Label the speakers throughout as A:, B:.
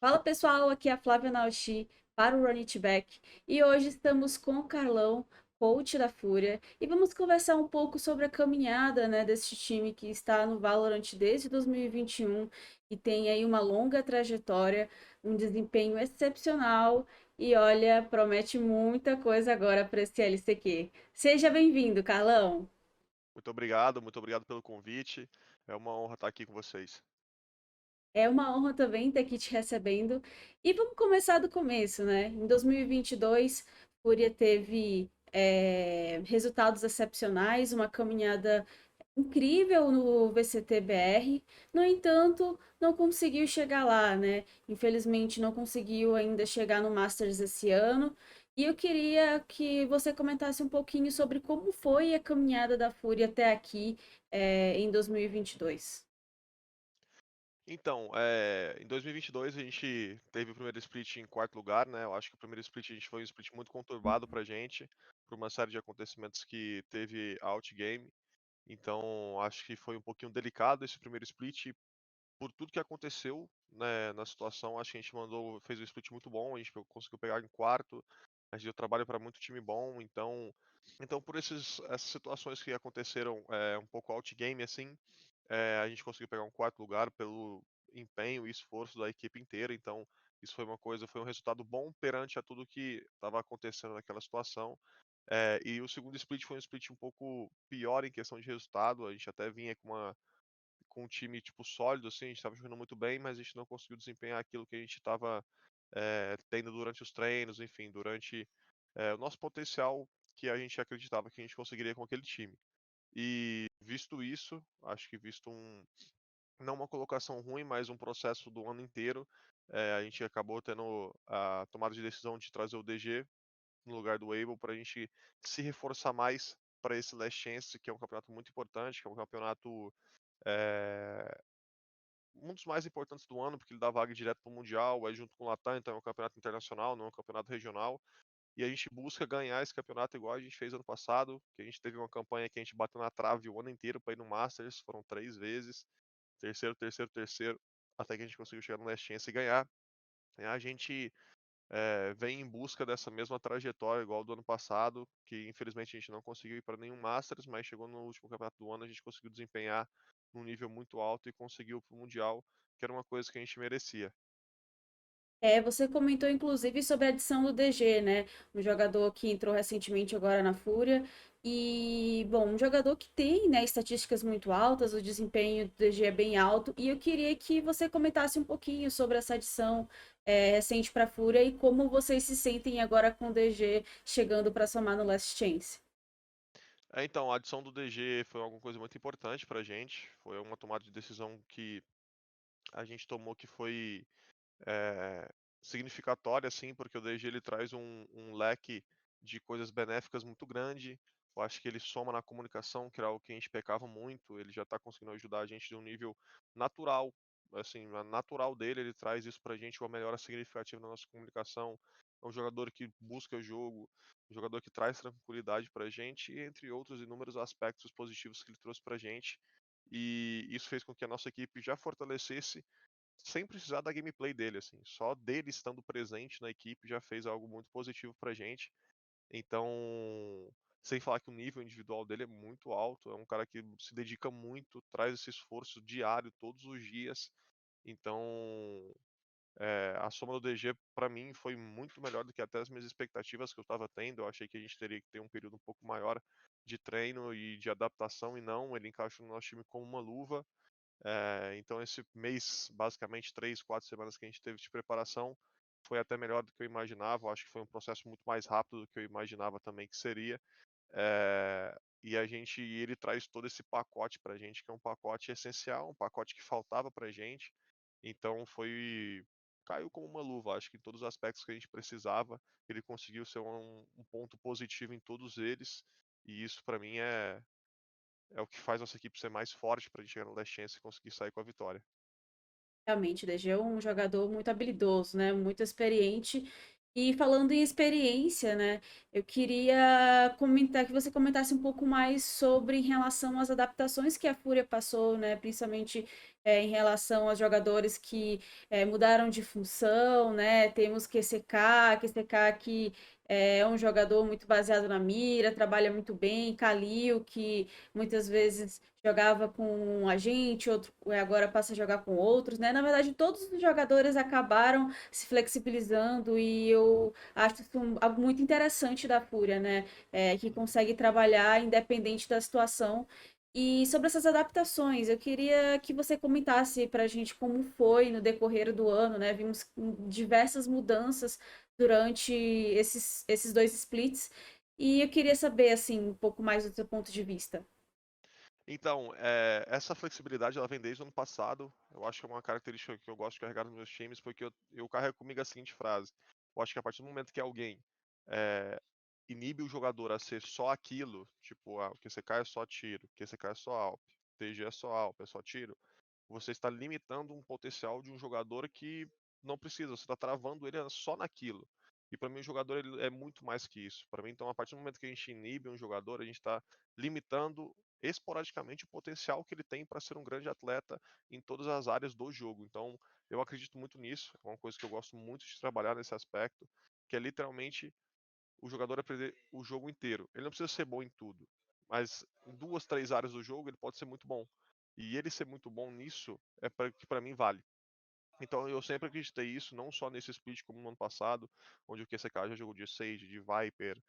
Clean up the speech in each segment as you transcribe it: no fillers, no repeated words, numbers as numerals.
A: Fala pessoal, aqui é a Flávia Naoshi para o Run It Back e hoje estamos com o Carlão, coach da Fúria, e vamos conversar um pouco sobre a caminhada, desse time que está no Valorant desde 2021 e tem aí uma longa trajetória, um desempenho excepcional e olha, promete muita coisa agora para esse LCQ. Seja bem-vindo, Carlão!
B: Muito obrigado pelo convite. É uma honra estar aqui com vocês.
A: É uma honra também estar aqui te recebendo. E vamos começar do começo, né? Em 2022, Fúria teve resultados excepcionais, uma caminhada incrível no VCT-BR. No entanto, não conseguiu chegar lá, né? Infelizmente, não conseguiu ainda chegar no Masters esse ano. E eu queria que você comentasse um pouquinho sobre como foi a caminhada da Fúria até aqui, em 2022.
B: Então, em 2022 a gente teve o primeiro split em quarto lugar, né? Eu acho que o primeiro split a gente foi um split muito conturbado pra gente, por uma série de acontecimentos que teve outgame. Então, acho que foi um pouquinho delicado esse primeiro split por tudo que aconteceu, né, na situação. Acho que a gente fez um split muito bom, a gente conseguiu pegar em quarto. A gente deu trabalho para muito time bom, então por essas situações que aconteceram um pouco outgame assim, a gente conseguiu pegar um quarto lugar pelo empenho e esforço da equipe inteira, então isso foi um resultado bom perante a tudo que estava acontecendo naquela situação. E o segundo split foi um split um pouco pior em questão de resultado, a gente até vinha com um time tipo sólido, assim, a gente estava jogando muito bem, mas a gente não conseguiu desempenhar aquilo que a gente estava tendo durante os treinos, enfim, durante o nosso potencial que a gente acreditava que a gente conseguiria com aquele time. E visto isso, acho que não uma colocação ruim, mas um processo do ano inteiro, a gente acabou tendo a tomada de decisão de trazer o DG no lugar do Abel para a gente se reforçar mais para esse Last Chance, que é um campeonato muito importante, que é um campeonato eh, um dos mais importantes do ano, porque ele dá vaga direto para o Mundial, é junto com o Latam, então é um campeonato internacional, não é um campeonato regional. E a gente busca ganhar esse campeonato igual a gente fez ano passado, que a gente teve uma campanha que a gente bateu na trave o ano inteiro para ir no Masters, foram 3 vezes, terceiro, terceiro, terceiro, até que a gente conseguiu chegar no Last Chance e ganhar. E a gente vem em busca dessa mesma trajetória igual do ano passado, que infelizmente a gente não conseguiu ir para nenhum Masters, mas chegou no último campeonato do ano, a gente conseguiu desempenhar num nível muito alto e conseguiu para o Mundial, que era uma coisa que a gente merecia.
A: Você comentou inclusive sobre a adição do DG, né? Um jogador que entrou recentemente agora na Fúria. E, bom, um jogador que tem, né, estatísticas muito altas, o desempenho do DG é bem alto. E eu queria que você comentasse um pouquinho sobre essa adição, recente para a Fúria e como vocês se sentem agora com o DG chegando para somar no Last Chance.
B: Então, a adição do DG foi alguma coisa muito importante para a gente, foi uma tomada de decisão que a gente tomou que foi eh, significatória, assim, porque o DG ele traz um leque de coisas benéficas muito grande. Eu acho que ele soma na comunicação, que era algo que a gente pecava muito. Ele já está conseguindo ajudar a gente de um nível natural, assim, natural dele. Ele traz isso para a gente, uma melhora significativa na nossa comunicação. É um jogador que busca o jogo, um jogador que traz tranquilidade para a gente, entre outros inúmeros aspectos positivos que ele trouxe para a gente. E isso fez com que a nossa equipe já fortalecesse sem precisar da gameplay dele, assim, só dele estando presente na equipe já fez algo muito positivo pra gente. Então, sem falar que o nível individual dele é muito alto, é um cara que se dedica muito, traz esse esforço diário todos os dias. Então, a soma do DG pra mim foi muito melhor do que até as minhas expectativas que eu estava tendo. Eu achei que a gente teria que ter um período um pouco maior de treino e de adaptação, e não, ele encaixou no nosso time como uma luva. Então esse mês, basicamente 3, 4 semanas que a gente teve de preparação, foi até melhor do que eu imaginava. Eu acho que foi um processo muito mais rápido do que eu imaginava também que seria. E ele traz todo esse pacote pra gente, que é um pacote essencial, um pacote que faltava pra gente. Então caiu como uma luva, acho que em todos os aspectos que a gente precisava, ele conseguiu ser um ponto positivo em todos eles. E isso pra mim é o que faz nossa equipe ser mais forte pra gente chegar no Last Chance e conseguir sair com a vitória.
A: Realmente, o DG é um jogador muito habilidoso, né? Muito experiente. E falando em experiência, né, eu queria comentar que você comentasse um pouco mais sobre em relação às adaptações que a Fúria passou, né, principalmente em relação aos jogadores que mudaram de função, né, temos QCK que é um jogador muito baseado na mira, trabalha muito bem, Kalil, que muitas vezes jogava com a gente, outro agora passa a jogar com outros, né? Na verdade, todos os jogadores acabaram se flexibilizando e eu acho isso algo muito interessante da Fúria, né? Que consegue trabalhar independente da situação. E sobre essas adaptações, eu queria que você comentasse para a gente como foi no decorrer do ano, né? Vimos diversas mudanças durante esses dois splits. E eu queria saber, assim, um pouco mais do seu ponto de vista.
B: Então, essa flexibilidade ela vem desde o ano passado. Eu acho que é uma característica que eu gosto de carregar nos meus times, porque eu carrego comigo a seguinte frase: eu acho que a partir do momento que alguém eh, inibe o jogador a ser só aquilo, tipo, o QCK é só tiro, o QCK é só AWP, TG é só AWP, é só tiro, você está limitando um potencial de um jogador que não precisa, você está travando ele só naquilo. E para mim o jogador ele é muito mais que isso. Para mim, então, a partir do momento que a gente inibe um jogador, a gente está limitando esporadicamente o potencial que ele tem para ser um grande atleta em todas as áreas do jogo. Então, eu acredito muito nisso. É uma coisa que eu gosto muito de trabalhar nesse aspecto, que é literalmente o jogador aprender o jogo inteiro. Ele não precisa ser bom em tudo, mas em duas, três áreas do jogo ele pode ser muito bom. E ele ser muito bom nisso é que para mim vale. Então eu sempre acreditei isso, não só nesse split como no ano passado, onde o QCK já jogou de Sage, de Viper,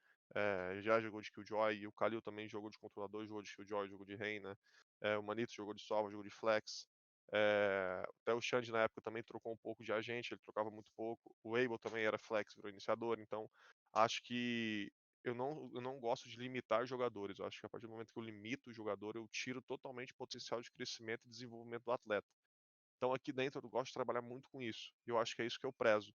B: já jogou de Killjoy, e o Kalil também jogou de controlador, jogou de Killjoy, jogou de Reina, o Manito jogou de Sova, jogou de Flex, até o Xande na época também trocou um pouco de agente, ele trocava muito pouco, o Abel também era Flex, virou iniciador, então acho que eu não gosto de limitar jogadores, eu acho que a partir do momento que eu limito o jogador, eu tiro totalmente o potencial de crescimento e desenvolvimento do atleta. Então aqui dentro eu gosto de trabalhar muito com isso. E eu acho que é isso que eu prezo.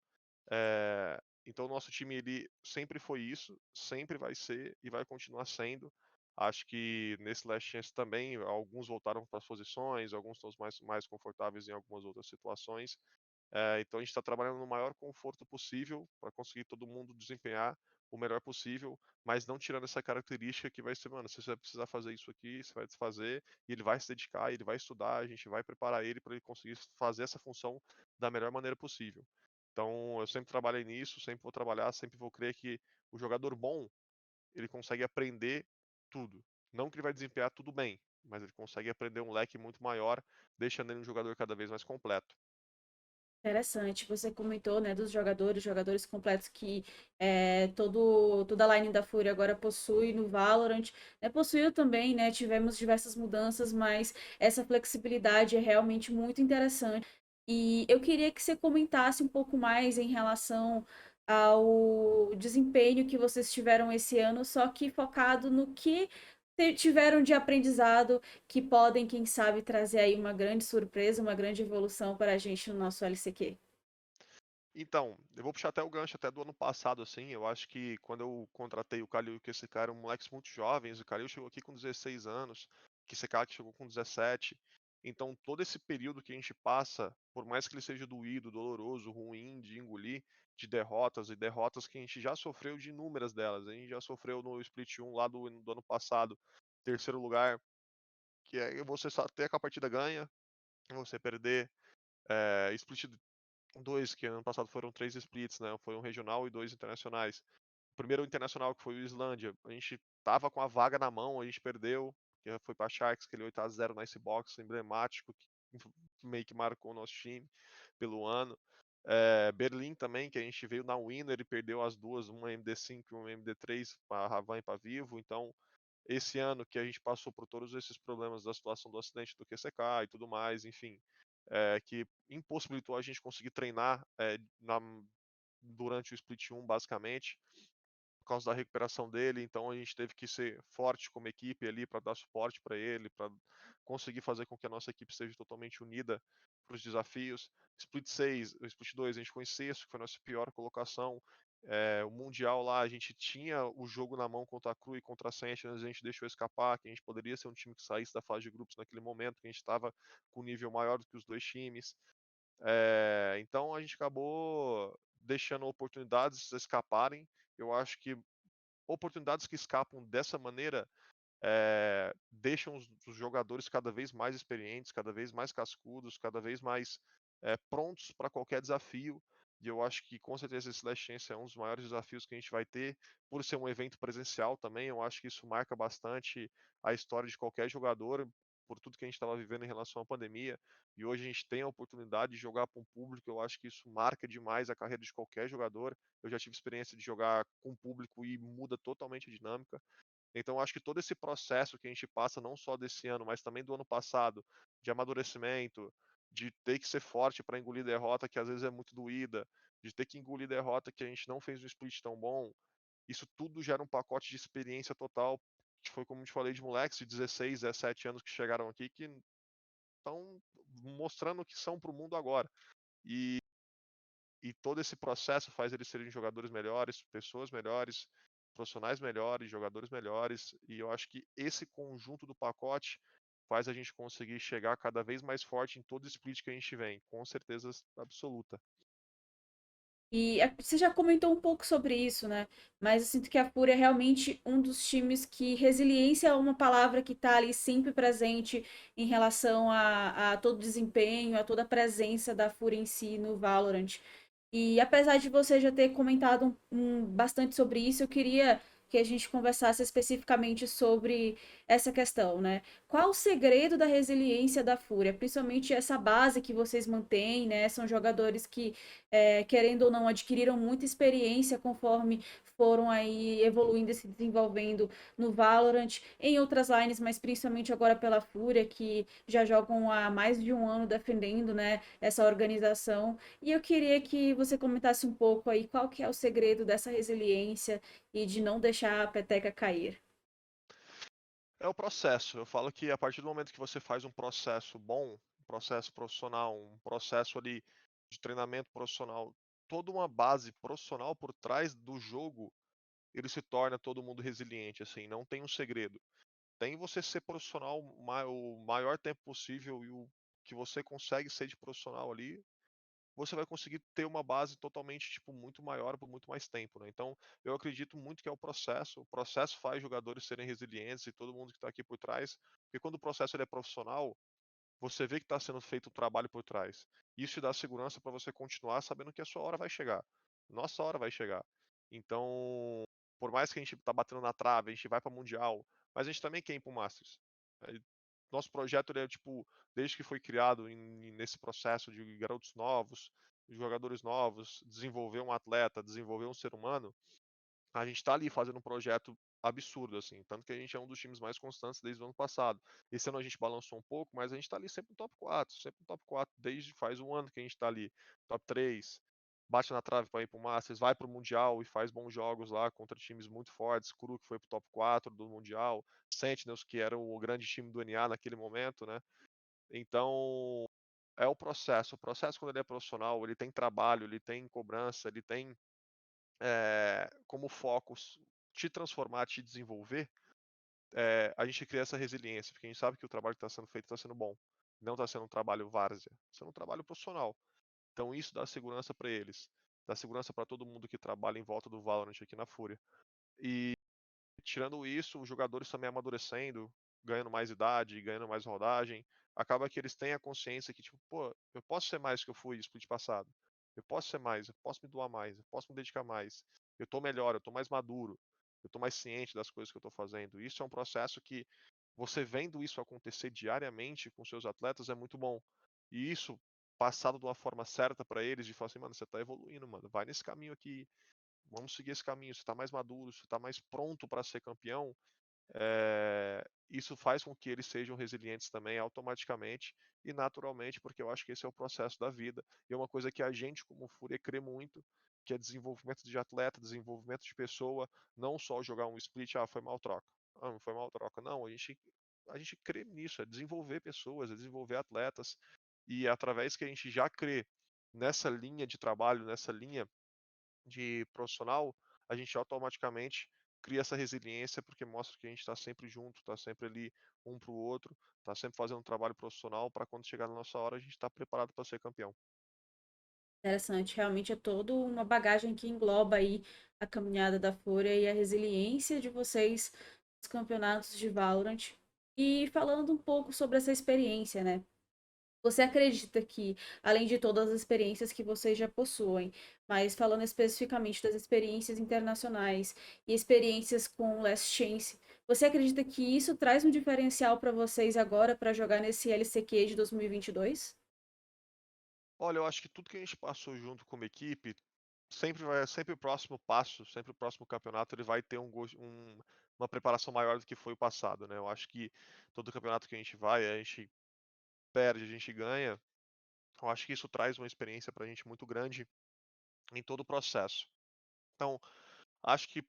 B: Então o nosso time ele sempre foi isso, sempre vai ser e vai continuar sendo. Acho que nesse Last Chance também alguns voltaram para as posições, alguns estão mais confortáveis em algumas outras situações. Então a gente está trabalhando no maior conforto possível para conseguir todo mundo desempenhar o melhor possível, mas não tirando essa característica que vai ser, mano, se você vai precisar fazer isso aqui, você vai fazer, e ele vai se dedicar, ele vai estudar, a gente vai preparar ele para ele conseguir fazer essa função da melhor maneira possível. Então eu sempre trabalhei nisso, sempre vou trabalhar, sempre vou crer que o jogador bom, ele consegue aprender tudo. Não que ele vai desempenhar tudo bem, mas ele consegue aprender um leque muito maior, deixando ele um jogador cada vez mais completo.
A: Interessante, você comentou, né, dos jogadores completos que toda a line da Fúria agora possui no Valorant, né, possuiu também, né, tivemos diversas mudanças, mas essa flexibilidade é realmente muito interessante. E eu queria que você comentasse um pouco mais em relação ao desempenho que vocês tiveram esse ano, só que focado no que tiveram de aprendizado que podem, quem sabe, trazer aí uma grande surpresa, uma grande evolução para a gente no nosso LCQ.
B: Então, eu vou puxar até o gancho até do ano passado, assim. Eu acho que quando eu contratei o Kalil, que esse cara eram moleques muito jovens, o Kalil chegou aqui com 16 anos, que esse cara que chegou com 17. Então, todo esse período que a gente passa, por mais que ele seja doído, doloroso, ruim de engolir, de derrotas e derrotas que a gente já sofreu de inúmeras delas. A gente já sofreu no Split 1 lá do ano passado, terceiro lugar, que é você só ter com a partida ganha, você perder. Split dois, que ano passado foram três splits, né? Foi um regional e dois internacionais. O primeiro internacional, que foi o Islândia, a gente tava com a vaga na mão, a gente perdeu, que foi pra Sharks, aquele 8-0 na Icebox, emblemático, que meio que marcou o nosso time pelo ano. Berlim também, que a gente veio na Winner e perdeu as duas, uma MD5 e uma MD3 para Ravan e para Vivo. Então, esse ano que a gente passou por todos esses problemas da situação do acidente do QCK e tudo mais, enfim, que impossibilitou a gente conseguir treinar durante o Split 1, basicamente, por causa da recuperação dele. Então a gente teve que ser forte como equipe ali para dar suporte para ele, para conseguir fazer com que a nossa equipe esteja totalmente unida para os desafios. Split 6, o Split 2 a gente ficou em sexto, que foi a nossa pior colocação. O Mundial lá, a gente tinha o jogo na mão contra a Cru e contra a Sentinels, a gente deixou escapar, que a gente poderia ser um time que saísse da fase de grupos naquele momento, que a gente estava com um nível maior do que os dois times. Então a gente acabou deixando oportunidades escaparem. Eu acho que oportunidades que escapam dessa maneira deixam os jogadores cada vez mais experientes, cada vez mais cascudos, cada vez mais prontos para qualquer desafio. E eu acho que com certeza esse Last Chance é um dos maiores desafios que a gente vai ter, por ser um evento presencial também. Eu acho que isso marca bastante a história de qualquer jogador, por tudo que a gente estava vivendo em relação à pandemia. E hoje a gente tem a oportunidade de jogar para um público. Eu acho que isso marca demais a carreira de qualquer jogador. Eu já tive experiência de jogar com público e muda totalmente a dinâmica. Então, acho que todo esse processo que a gente passa, não só desse ano, mas também do ano passado, de amadurecimento, de ter que ser forte para engolir derrota que às vezes é muito doída, de ter que engolir derrota que a gente não fez um split tão bom, isso tudo gera um pacote de experiência total, que foi como eu te falei, de moleques de 16, 17 anos que chegaram aqui, que estão mostrando o que são para o mundo agora. E e todo esse processo faz eles serem jogadores melhores, pessoas melhores, profissionais melhores, jogadores melhores, e eu acho que esse conjunto do pacote faz a gente conseguir chegar cada vez mais forte em todo split que a gente vem, com certeza absoluta.
A: E você já comentou um pouco sobre isso, né? Mas eu sinto que a Fúria é realmente um dos times que resiliência é uma palavra que está ali sempre presente em relação a todo o desempenho, a toda a presença da Fúria em si no Valorant. E apesar de você já ter comentado bastante sobre isso, eu queria que a gente conversasse especificamente sobre essa questão, né? Qual o segredo da resiliência da Fúria? Principalmente essa base que vocês mantêm, né? São jogadores que, querendo ou não, adquiriram muita experiência conforme foram aí evoluindo e se desenvolvendo no Valorant, em outras lines, mas principalmente agora pela Fúria, que já jogam há mais de um ano defendendo, né, essa organização. E eu queria que você comentasse um pouco aí qual que é o segredo dessa resiliência e de não deixar a peteca cair.
B: É o processo. Eu falo que a partir do momento que você faz um processo bom, um processo profissional, um processo ali de treinamento profissional, toda uma base profissional por trás do jogo, ele se torna todo mundo resiliente, assim, não tem um segredo. Tem você ser profissional o maior tempo possível e o que você consegue ser de profissional ali, você vai conseguir ter uma base totalmente, tipo, muito maior por muito mais tempo, né. Então, eu acredito muito que é o processo faz jogadores serem resilientes e todo mundo que está aqui por trás, porque quando o processo ele é profissional, você vê que está sendo feito o trabalho por trás. Isso te dá segurança para você continuar sabendo que a sua hora vai chegar. Nossa hora vai chegar. Então, por mais que a gente tá batendo na trave, a gente vai para mundial, mas a gente também quer ir para o Masters. Eh, Nosso projeto ele é tipo, desde que foi criado nesse processo de garotos novos, de jogadores novos, desenvolver um atleta, desenvolver um ser humano, a gente está ali fazendo um projeto absurdo, assim, tanto que a gente é um dos times mais constantes desde o ano passado. Esse ano a gente balançou um pouco, mas a gente está ali sempre no top 4, sempre no top 4, desde faz um ano que a gente está ali, top 3, bate na trave para ir para o Masters, vai para o Mundial e faz bons jogos lá contra times muito fortes, Cru que foi para o top 4 do Mundial, Sentinels que era o grande time do NA naquele momento, né? Então, é o processo quando ele é profissional, ele tem trabalho, ele tem cobrança, ele tem como foco te transformar, te desenvolver, a gente cria essa resiliência, porque a gente sabe que o trabalho que está sendo feito está sendo bom. Não está sendo um trabalho várzea, está sendo um trabalho profissional. Então isso dá segurança para eles, dá segurança para todo mundo que trabalha em volta do Valorant aqui na Fúria. E tirando isso, os jogadores também amadurecendo, ganhando mais idade, ganhando mais rodagem, acaba que eles têm a consciência que, tipo, pô, eu posso ser mais que eu fui no split passado. Eu posso ser mais, eu posso me doar mais, eu posso me dedicar mais. Eu tô melhor, eu tô mais maduro, eu tô mais ciente das coisas que eu tô fazendo. Isso é um processo que você vendo isso acontecer diariamente com seus atletas é muito bom. E isso passado de uma forma certa para eles, de falar assim, mano, você tá evoluindo, mano, vai nesse caminho aqui, vamos seguir esse caminho, você está mais maduro, você está mais pronto para ser campeão, isso faz com que eles sejam resilientes também automaticamente e naturalmente, porque eu acho que esse é o processo da vida. E é uma coisa que a gente, como Fúria, crê muito, que é desenvolvimento de atleta, desenvolvimento de pessoa, não só jogar um split, foi mal troca. Ah, não foi mal troca. Não, a gente crê nisso, é desenvolver pessoas, é desenvolver atletas, e através que a gente já crê nessa linha de trabalho, nessa linha de profissional, a gente automaticamente cria essa resiliência porque mostra que a gente está sempre junto, está sempre ali um para o outro, está sempre fazendo um trabalho profissional para quando chegar na nossa hora a gente estar preparado para ser campeão.
A: Interessante, realmente é toda uma bagagem que engloba aí a caminhada da Fúria e a resiliência de vocês nos campeonatos de Valorant. E falando um pouco sobre essa experiência, né? Você acredita que, além de todas as experiências que vocês já possuem, mas falando especificamente das experiências internacionais e experiências com Last Chance, você acredita que isso traz um diferencial para vocês agora para jogar nesse LCQ de 2022?
B: Olha, eu acho que tudo que a gente passou junto como equipe, sempre o próximo passo, sempre o próximo campeonato, ele vai ter uma preparação maior do que foi o passado, né? Eu acho que todo campeonato que a gente vai, a gente perde, a gente ganha. Eu acho que isso traz uma experiência pra gente muito grande em todo o processo. Então, acho que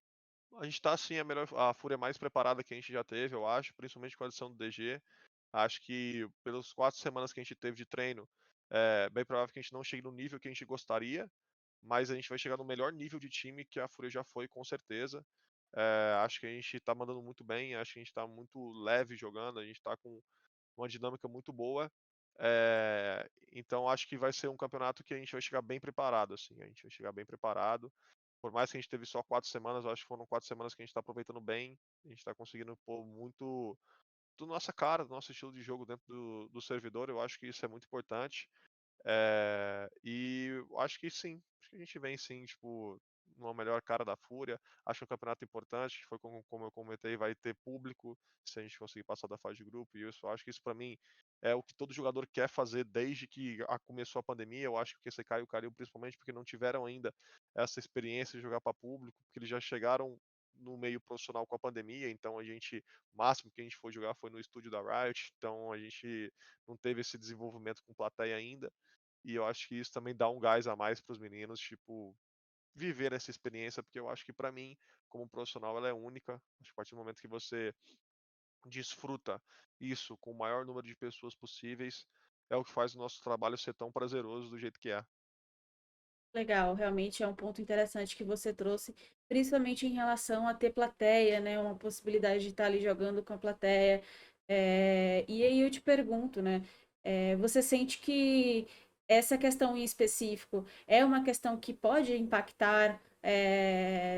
B: a gente tá assim a Fúria mais preparada que a gente já teve, eu acho, principalmente com a adição do DG. Acho que pelas 4 semanas que a gente teve de treino, é bem provável que a gente não chegue no nível que a gente gostaria, mas a gente vai chegar no melhor nível de time que a Fúria já foi, com certeza. Acho que a gente tá mandando muito bem, acho que a gente tá muito leve jogando, a gente tá com uma dinâmica muito boa. Então acho que vai ser um campeonato que a gente vai chegar bem preparado, assim, a gente vai chegar bem preparado. Por mais que a gente teve só 4 semanas, eu acho que foram 4 semanas que a gente está aproveitando bem, a gente está conseguindo pôr muito do nossa cara, do nosso estilo de jogo dentro do servidor, eu acho que isso é muito importante. E eu acho que sim, acho que a gente vem sim, tipo, numa melhor cara da Fúria. Acho que é um campeonato importante, que foi como eu comentei, vai ter público se a gente conseguir passar da fase de grupo. E eu acho que isso para mim é o que todo jogador quer fazer desde que começou a pandemia. Eu acho que o QCK e o Calil, principalmente, porque não tiveram ainda essa experiência de jogar para público, porque eles já chegaram no meio profissional com a pandemia, então o máximo que a gente foi jogar foi no estúdio da Riot, então a gente não teve esse desenvolvimento com plateia ainda. E eu acho que isso também dá um gás a mais para os meninos, tipo, viver essa experiência, porque eu acho que para mim, como profissional, ela é única. Acho que a partir do momento que você desfruta isso com o maior número de pessoas possíveis, é o que faz o nosso trabalho ser tão prazeroso do jeito que é.
A: Legal, realmente é um ponto interessante que você trouxe, principalmente em relação a ter plateia, né? Uma possibilidade de estar ali jogando com a plateia. E aí eu te pergunto, né? Você sente que essa questão em específico é uma questão que pode impactar,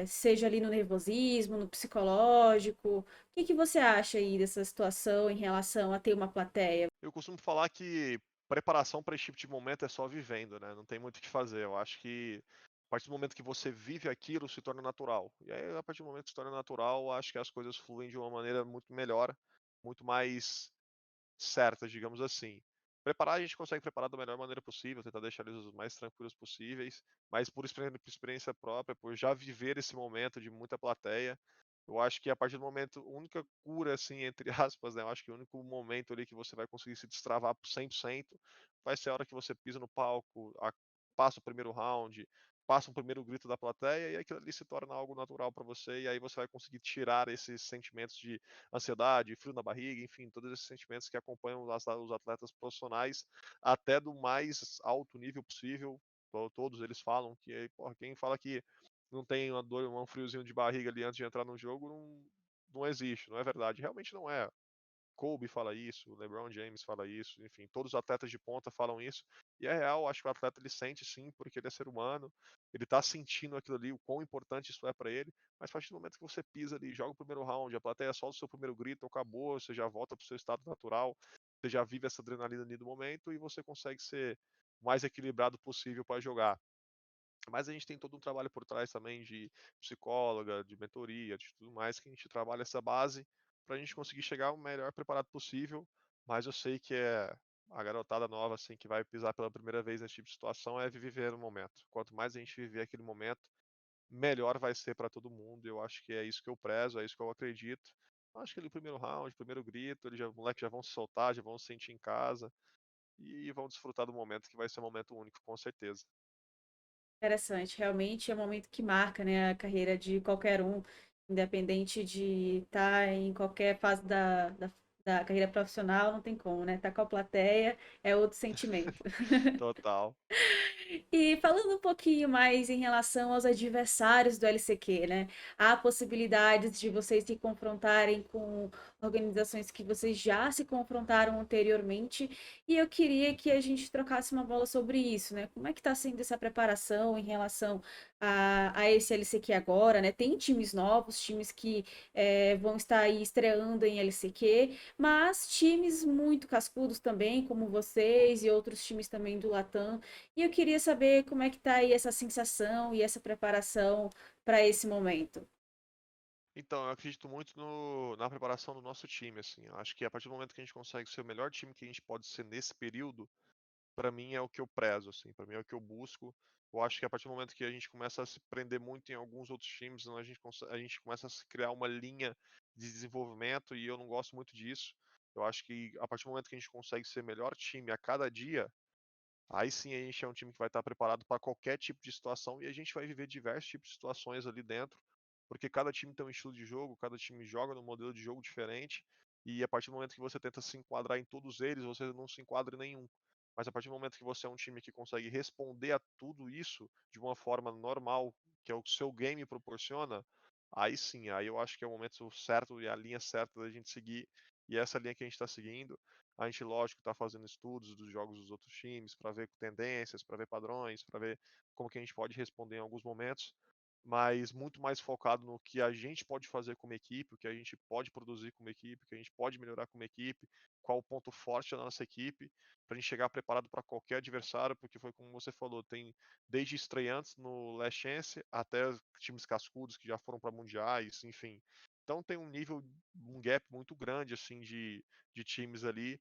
A: seja ali no nervosismo, no psicológico? O que que você acha aí dessa situação em relação a ter uma plateia?
B: Eu costumo falar que preparação para esse tipo de momento é só vivendo, né? Não tem muito o que fazer. Eu acho que a partir do momento que você vive aquilo, se torna natural. E aí, a partir do momento que se torna natural, acho que as coisas fluem de uma maneira muito melhor, muito mais certas, digamos assim. Preparar, a gente consegue preparar da melhor maneira possível, tentar deixar eles os mais tranquilos possíveis, mas por experiência própria, por já viver esse momento de muita plateia, eu acho que a partir do momento, a única cura, assim, entre aspas, né? Eu acho que o único momento ali que você vai conseguir se destravar 100% vai ser a hora que você pisa no palco, passa o primeiro round, passa um primeiro grito da plateia e aquilo ali se torna algo natural para você e aí você vai conseguir tirar esses sentimentos de ansiedade, frio na barriga, enfim, todos esses sentimentos que acompanham os atletas profissionais até do mais alto nível possível. Todos eles falam que, porra, quem fala que não tem uma dor, um friozinho de barriga ali antes de entrar no jogo, não existe, não é verdade. Realmente não é. Kobe fala isso, LeBron James fala isso, enfim, todos os atletas de ponta falam isso. E é real, acho que o atleta ele sente sim, porque ele é ser humano, ele tá sentindo aquilo ali, o quão importante isso é para ele, mas a partir do momento que você pisa ali, joga o primeiro round, a plateia solta o seu primeiro grito, acabou, você já volta pro seu estado natural, você já vive essa adrenalina ali do momento e você consegue ser o mais equilibrado possível para jogar. Mas a gente tem todo um trabalho por trás também de psicóloga, de mentoria, de tudo mais, que a gente trabalha essa base para a gente conseguir chegar o melhor preparado possível. Mas eu sei que a garotada nova, assim, que vai pisar pela primeira vez nesse tipo de situação, é viver o momento. Quanto mais a gente viver aquele momento, melhor vai ser para todo mundo. Eu acho que é isso que eu prezo, é isso que eu acredito. Acho que ali o primeiro round, primeiro grito, os moleques já vão se soltar, já vão se sentir em casa e vão desfrutar do momento que vai ser um momento único, com certeza.
A: Interessante, realmente é um momento que marca, né, a carreira de qualquer um, independente de estar em qualquer fase da carreira profissional, não tem como, né? Tá com a plateia é outro sentimento.
B: Total.
A: E falando um pouquinho mais em relação aos adversários do LCQ, né? Há possibilidades de vocês se confrontarem com organizações que vocês já se confrontaram anteriormente, e eu queria que a gente trocasse uma bola sobre isso, né? Como é que está sendo essa preparação em relação a esse LCQ agora, né? Tem times novos, times que vão estar aí estreando em LCQ, mas times muito cascudos também, como vocês e outros times também do Latam. E eu queria saber como é que está aí essa sensação e essa preparação para esse momento.
B: Então, eu acredito muito na preparação do nosso time, assim. Eu acho que a partir do momento que a gente consegue ser o melhor time que a gente pode ser nesse período, pra mim é o que eu prezo, assim, pra mim é o que eu busco. Eu acho que a partir do momento que a gente começa a se prender muito em alguns outros times, a gente começa a se criar uma linha de desenvolvimento e eu não gosto muito disso. Eu acho que a partir do momento que a gente consegue ser melhor time a cada dia, aí sim a gente é um time que vai estar preparado para qualquer tipo de situação e a gente vai viver diversos tipos de situações ali dentro, porque cada time tem um estilo de jogo, cada time joga num modelo de jogo diferente, e a partir do momento que você tenta se enquadrar em todos eles, você não se enquadra em nenhum. Mas a partir do momento que você é um time que consegue responder a tudo isso de uma forma normal, que é o que o seu game proporciona, aí sim, aí eu acho que é o momento certo e a linha certa da gente seguir, e essa linha que a gente está seguindo. A gente, lógico, está fazendo estudos dos jogos dos outros times para ver tendências, para ver padrões, para ver como que a gente pode responder em alguns momentos, mas muito mais focado no que a gente pode fazer como equipe, o que a gente pode produzir como equipe, o que a gente pode melhorar como equipe, qual o ponto forte da nossa equipe, para a gente chegar preparado para qualquer adversário, porque foi como você falou, tem desde estreantes no Last Chance até times cascudos que já foram para mundiais, enfim. Então tem um nível, um gap muito grande assim de times ali,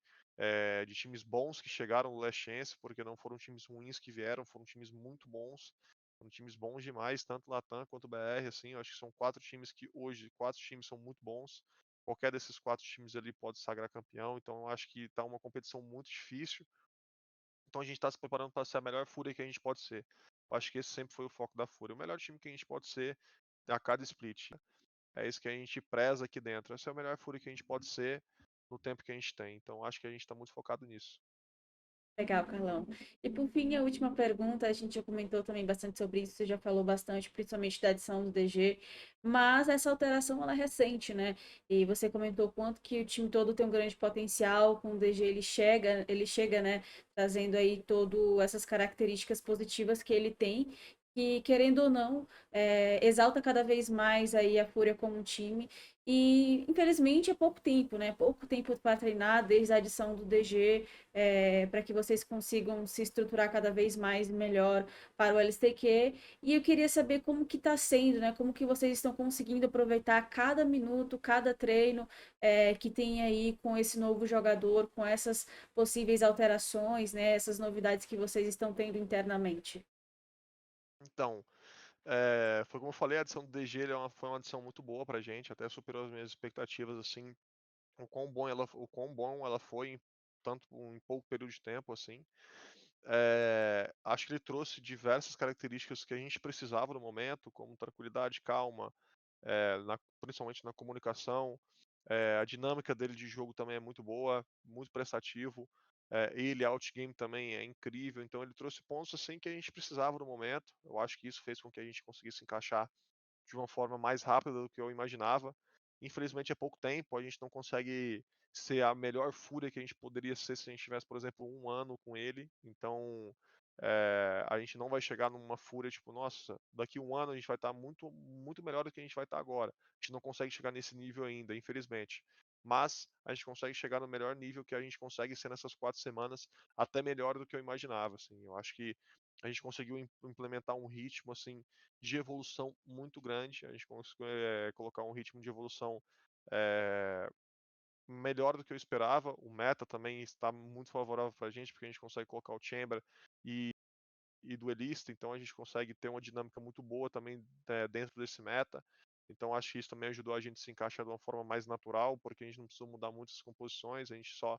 B: de times bons que chegaram no Last Chance, porque não foram times ruins que vieram, foram times muito bons, foram times bons demais, tanto Latam quanto BR, assim, eu acho que são quatro times que hoje, quatro times são muito bons, qualquer desses quatro times ali pode sagrar campeão, então eu acho que está uma competição muito difícil, então a gente está se preparando para ser a melhor Fúria que a gente pode ser. Eu acho que esse sempre foi o foco da Fúria, o melhor time que a gente pode ser a cada split. É isso que a gente preza aqui dentro. Essa é a melhor Fúria que a gente pode ser no tempo que a gente tem. Então acho que a gente está muito focado nisso.
A: Legal, Carlão. E por fim, a última pergunta, a gente já comentou também bastante sobre isso, você já falou bastante, principalmente da adição do DG, mas essa alteração ela é recente, né? E você comentou o quanto que o time todo tem um grande potencial, com o DG ele chega, né, trazendo aí todas essas características positivas que ele tem, que querendo ou não, exalta cada vez mais aí a Fúria como um time. E infelizmente é pouco tempo, né? Pouco tempo para treinar desde a adição do DG para que vocês consigam se estruturar cada vez mais e melhor para o LCQ. E eu queria saber como que está sendo, né? Como que vocês estão conseguindo aproveitar cada minuto, cada treino que tem aí com esse novo jogador, com essas possíveis alterações, né? Essas novidades que vocês estão tendo internamente.
B: Então, foi como eu falei, a adição do DG foi uma adição muito boa pra gente, até superou as minhas expectativas, assim, o quão bom ela foi em pouco período de tempo, assim. Acho que ele trouxe diversas características que a gente precisava no momento, como tranquilidade, calma, principalmente na comunicação. A dinâmica dele de jogo também é muito boa, muito prestativo. Ele, outgame também é incrível. Então ele trouxe pontos assim que a gente precisava no momento. Eu acho que isso fez com que a gente conseguisse encaixar de uma forma mais rápida do que eu imaginava. Infelizmente é pouco tempo, a gente não consegue ser a melhor Fúria que a gente poderia ser se a gente tivesse, por exemplo, um ano com ele. Então, a gente não vai chegar numa Fúria tipo, nossa, daqui um ano a gente vai estar muito, muito melhor do que a gente vai estar agora. A gente não consegue chegar nesse nível ainda, infelizmente. Mas a gente consegue chegar no melhor nível que a gente consegue ser nessas 4 semanas, até melhor do que eu imaginava. Assim. Eu acho que a gente conseguiu implementar um ritmo assim de evolução muito grande. A gente conseguiu colocar um ritmo de evolução eh, melhor do que eu esperava. O meta também está muito favorável para a gente, porque a gente consegue colocar o Chamber e duelista, então a gente consegue ter uma dinâmica muito boa também dentro desse meta. Então acho que isso também ajudou a gente a se encaixar de uma forma mais natural, porque a gente não precisou mudar muitas composições, a gente só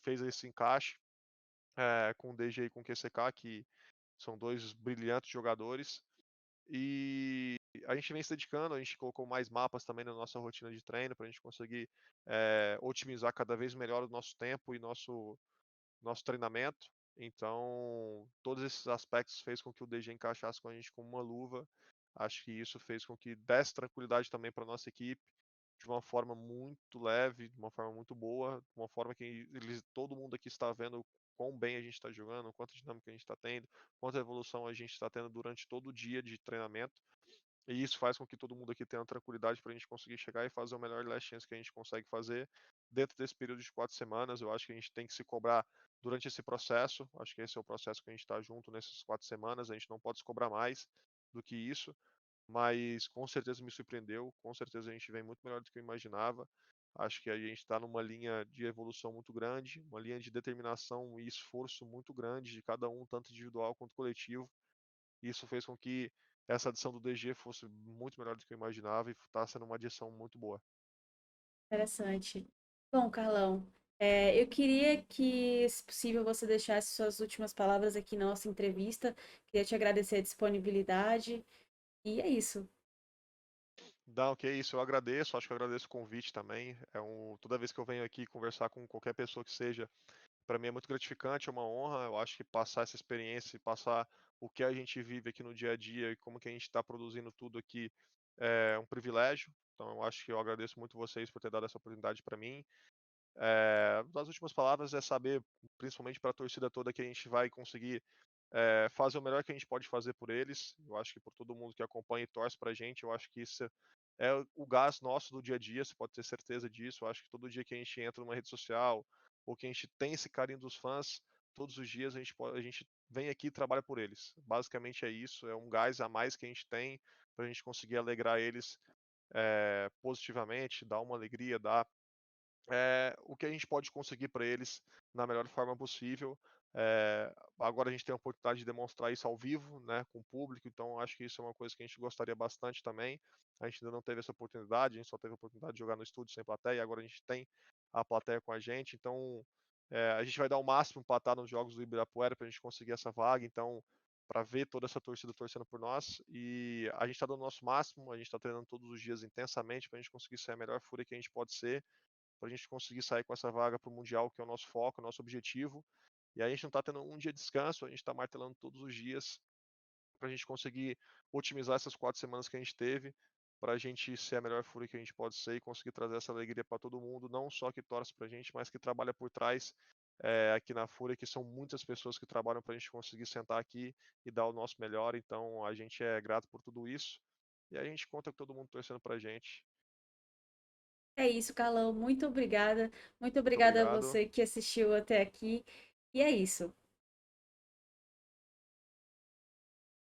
B: fez esse encaixe com o DG e com o QCK, que são dois brilhantes jogadores. E a gente vem se dedicando, a gente colocou mais mapas também na nossa rotina de treino para a gente conseguir otimizar cada vez melhor o nosso tempo e nosso treinamento. Então, todos esses aspectos fez com que o DG encaixasse com a gente como uma luva. Acho que isso fez com que desse tranquilidade também para nossa equipe, de uma forma muito leve, de uma forma muito boa, de uma forma que todo mundo aqui está vendo quão bem a gente está jogando, quanta dinâmica a gente está tendo, quanta evolução a gente está tendo durante todo o dia de treinamento. E isso faz com que todo mundo aqui tenha tranquilidade para a gente conseguir chegar e fazer o melhor last chance que a gente consegue fazer dentro desse período de 4 semanas. Eu acho que a gente tem que se cobrar durante esse processo. Acho que esse é o processo que a gente está junto nessas 4 semanas. A gente não pode se cobrar mais do que isso, mas com certeza me surpreendeu. Com certeza a gente vem muito melhor do que eu imaginava. Acho que a gente está numa linha de evolução muito grande, uma linha de determinação e esforço muito grande de cada um, tanto individual quanto coletivo. Isso fez com que essa adição do DG fosse muito melhor do que eu imaginava e está sendo uma adição muito boa.
A: Interessante. Bom, Carlão, eu queria que, se possível, você deixasse suas últimas palavras aqui na nossa entrevista. Queria te agradecer a disponibilidade. E é isso.
B: Não, que isso, eu agradeço, acho que eu agradeço o convite também. Toda vez que eu venho aqui conversar com qualquer pessoa que seja, para mim é muito gratificante, é uma honra. Eu acho que passar essa experiência e passar o que a gente vive aqui no dia a dia e como que a gente está produzindo tudo aqui é um privilégio. Então eu acho que eu agradeço muito vocês por ter dado essa oportunidade para mim. As últimas palavras é saber, principalmente para a torcida toda, que a gente vai conseguir fazer o melhor que a gente pode fazer por eles. Eu acho que por todo mundo que acompanha e torce pra gente, eu acho que isso é o gás nosso do dia a dia, você pode ter certeza disso. Eu acho que todo dia que a gente entra numa rede social, ou que a gente tem esse carinho dos fãs, todos os dias a gente vem aqui e trabalha por eles. Basicamente é isso, é um gás a mais que a gente tem para a gente conseguir alegrar eles positivamente, dar uma alegria, dar o que a gente pode conseguir para eles na melhor forma possível. Agora a gente tem a oportunidade de demonstrar isso ao vivo, né, com o público, então acho que isso é uma coisa que a gente gostaria bastante também. A gente ainda não teve essa oportunidade, a gente só teve a oportunidade de jogar no estúdio sem plateia, e agora a gente tem a plateia com a gente, então a gente vai dar o máximo para estar nos jogos do Ibirapuera para a gente conseguir essa vaga, então para ver toda essa torcida torcendo por nós, e a gente está dando o nosso máximo, a gente está treinando todos os dias intensamente para a gente conseguir ser a melhor fúria que a gente pode ser, para a gente conseguir sair com essa vaga para o Mundial, que é o nosso foco, o nosso objetivo. E a gente não está tendo um dia de descanso, a gente está martelando todos os dias para a gente conseguir otimizar essas 4 semanas que a gente teve, para a gente ser a melhor fúria que a gente pode ser e conseguir trazer essa alegria para todo mundo, não só que torce para a gente, mas que trabalha por trás aqui na Fúria, que são muitas pessoas que trabalham para a gente conseguir sentar aqui e dar o nosso melhor. Então a gente é grato por tudo isso e a gente conta com todo mundo torcendo para a gente.
A: É isso, Carlão. Muito obrigada. Muito
B: Muito
A: obrigada a
B: obrigado.
A: você que assistiu até aqui. E é isso.